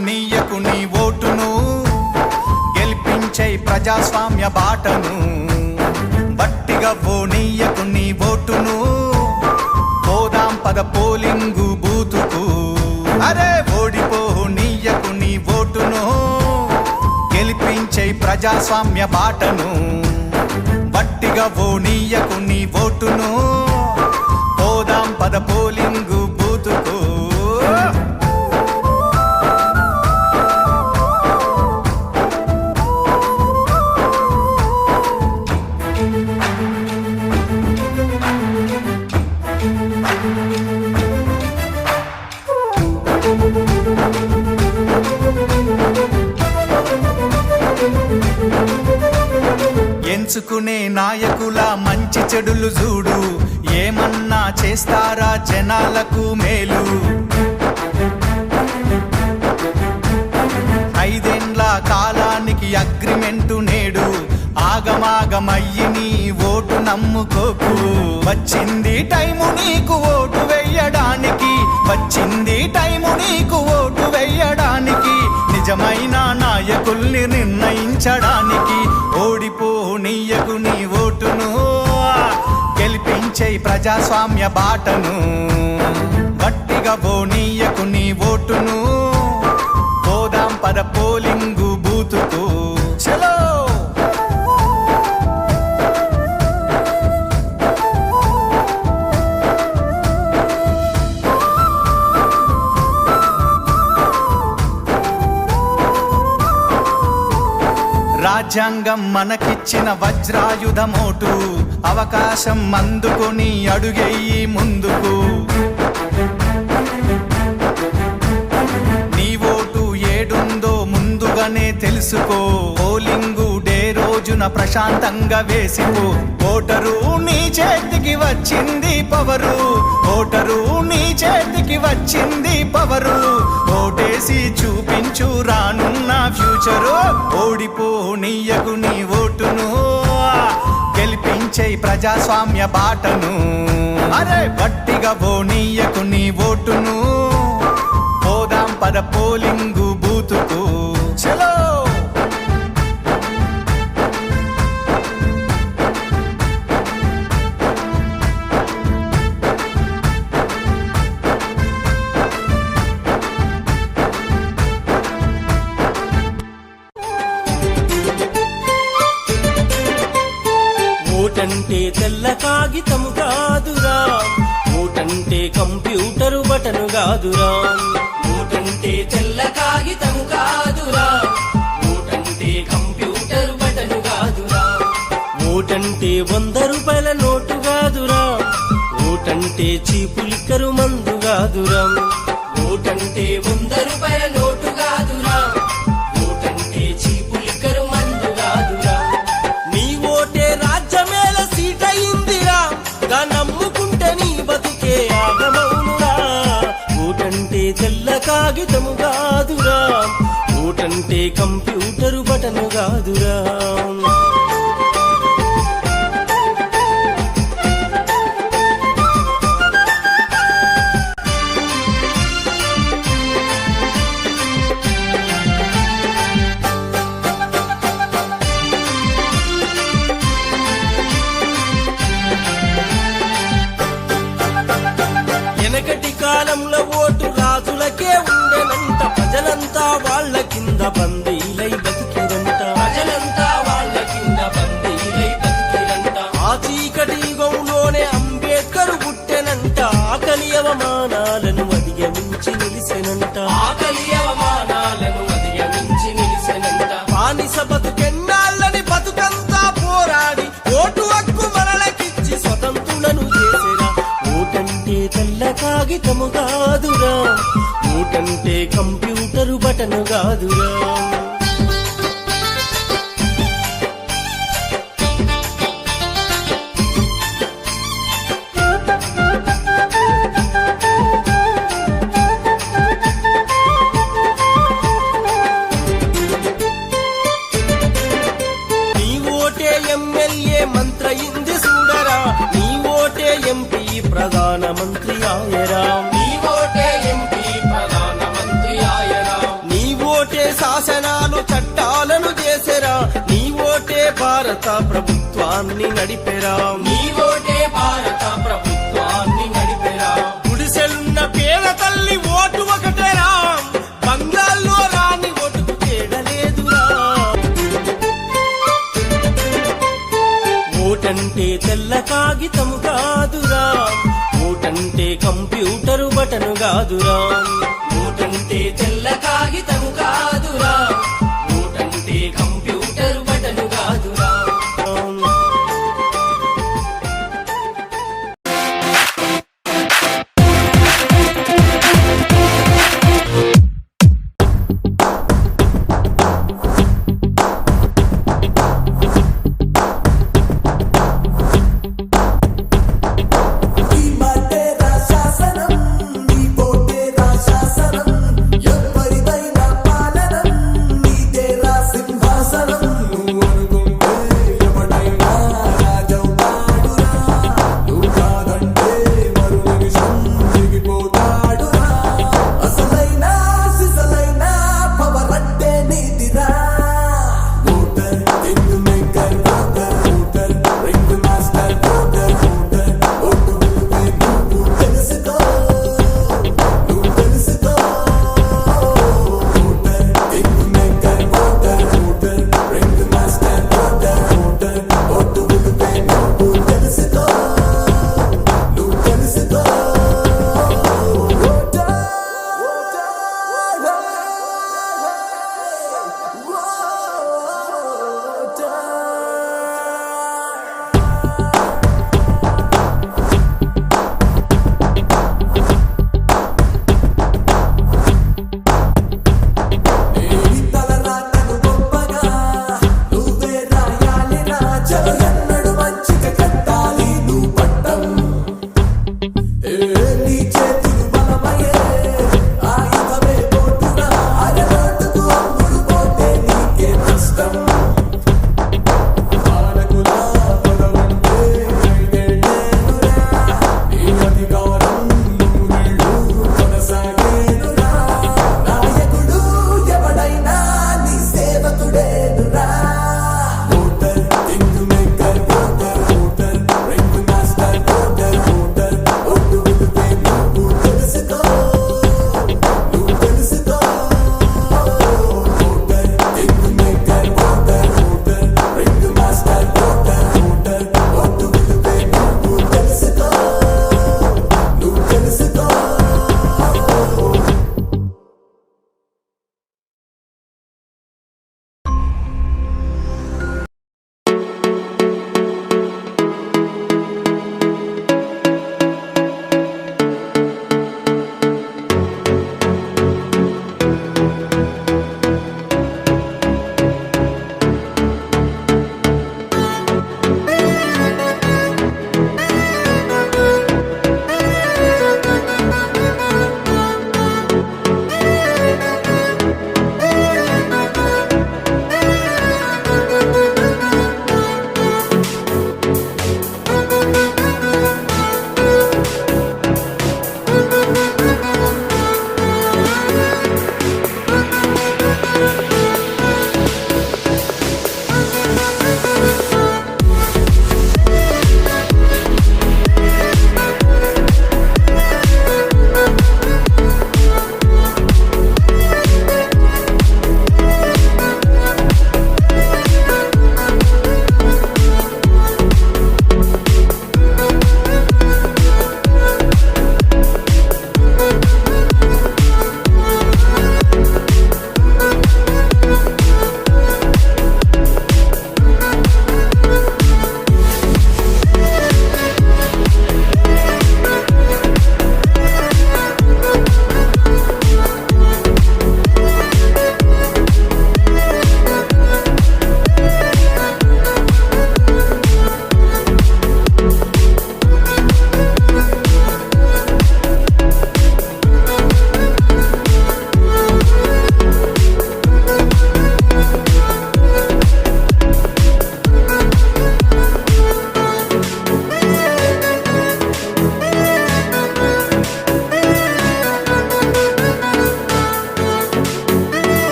ఓడిపోనీయకు నీ ఓటును, గెలిపించే ప్రజాస్వామ్య బాటను. బట్టిగా ఓనీయకు నీ ఓటును, పోదాం పద పోలింగు బూతుకు. అరే ఓడిపోనీయకు నీ ఓటును, గెలిపించే ప్రజాస్వామ్య బాటను. బట్టిగా ఓనీయకు నీ ఓటును, పోదాం పద పోలింగు బూతుకు. ఎంచుకునే నాయకుల మంచి చెడులు చూడు, ఏమన్నా చేస్తారా జనాలకు మేలు. 5 ఏండ్ల కాలానికి అగ్రిమెంటు నేడు, ఆగమాగమయ్యి నీ ఓటు నమ్ముకోకు. వచ్చింది టైము నీకు ఓటు వెయ్యడానికి, వచ్చింది టైము నీకు ఓటు వెయ్యడానికి, నిజమైన నాయకుల్ని నిర్ణయించడానికి. ఓడిపోనీయకు నీ ఓటును, గెలిపించే ప్రజాస్వామ్య బాటను. గట్టిగా పోనీయకు నీ ఓటును, పోదాం పద పోలింగు బూతుకు. చలో రాజ్యాంగం మనకిచ్చిన వజ్రాయుధమోటు, అవకాశం అందుకొని అడుగెయ్యి ముందుకు. నీ ఓటు ఏడుందో ముందుగానే తెలుసుకో, పోలింగు డే రోజున ప్రశాంతంగా వేసిపో. ఓటరు నీ చేతికి వచ్చింది పవరు, ఓటరు నీ చేతికి వచ్చింది పవరు. ఓటేసి చూపించు రానున్న ఫ్యూచరు. ఓడిపోనీయకు నీ ఓటును, గెలిపించే ప్రజాస్వామ్య బాటను. అరే గట్టిగా పోనీయకు నీ ఓటును, పోదాం పద పోలింగు బూతుకు. చలో ఓటంటే తెల్ల కాగితము కాదురా, ఓటంటే కంప్యూటరు బటను కాదురా. ఓటంటే తెల్ల కాగితము కాదురా, ఓటంటే కంప్యూటరు బటను కాదురా. ఓటంటే 100 రూపాయల నోటు కాదురా, ఓటంటే చీపు లిక్కరు మందు కాదురా. ఓటంటే 100 రూపాయల నోటు కాదురా, ఓటంటే చీపు లిక్కరు మందు కాదురా. నీ ఓటే రాజ్యమేల సీటయిందిరా, గా నమ్ముకుంటే నీ బతుకే ఆగమౌనురా. ఓటంటే తెల్ల కాగితము కాదురా, ఓటంటే కంప్యూటరు బటను కాదురా. వెనకటి కాలంలో ఓటు రాజులకే ఉండేనంట, ప్రజలంతా వాళ్ళ కింద బందీలై బతికిరంట. ప్రజలంతా వాళ్ళ కింద బందీలై బతికిరంట. ఆ చీకటి యుగంలోనే అంబేద్కర్ పుట్టెనంట, ఆకలి అవమానాలను అధిగమించి నిలిసెనంట. ఆకలి అవమానాలను అధిగమించి నిలిసెనంట. బానిస బతుకెన్నాళ్ళని బతుకంతా పోరాడి ఓటు హక్కు మనలకిచ్చి స్వతంత్రులను చేసేరా. ఓటంటే తెల్ల కాగితము కాదురా, ఓటంటే కంప్యూటరు బటను కాదురా. నీ ఓటే ఎమ్మెల్యే మంత్రయింది చూడరా, నీ ఓటే ఎంపీ ప్రధానమంత్రి ఆయరా. నీ ఓటే ఎంపీ ప్రధానమంత్రి ఆయరా. నీ ఓటే శాసనాలు చట్టాలను చేసెరా నీ ఓటే భారత ప్రభుత్వాన్ని నడిపెరా నీ ఓటే భారత ప్రభుత్వాన్ని నడిపెరా గుడిసెలున్న పేద తల్లి ఓటు ఒకటేరా బంగాల్లో రాని ఓటుకు తేడలేదురా ఓటంటే తెల్ల కాగితము కాదురా ఓటంటే కంప్యూటరు బటను కాదురా ఓటంటే తెల్ల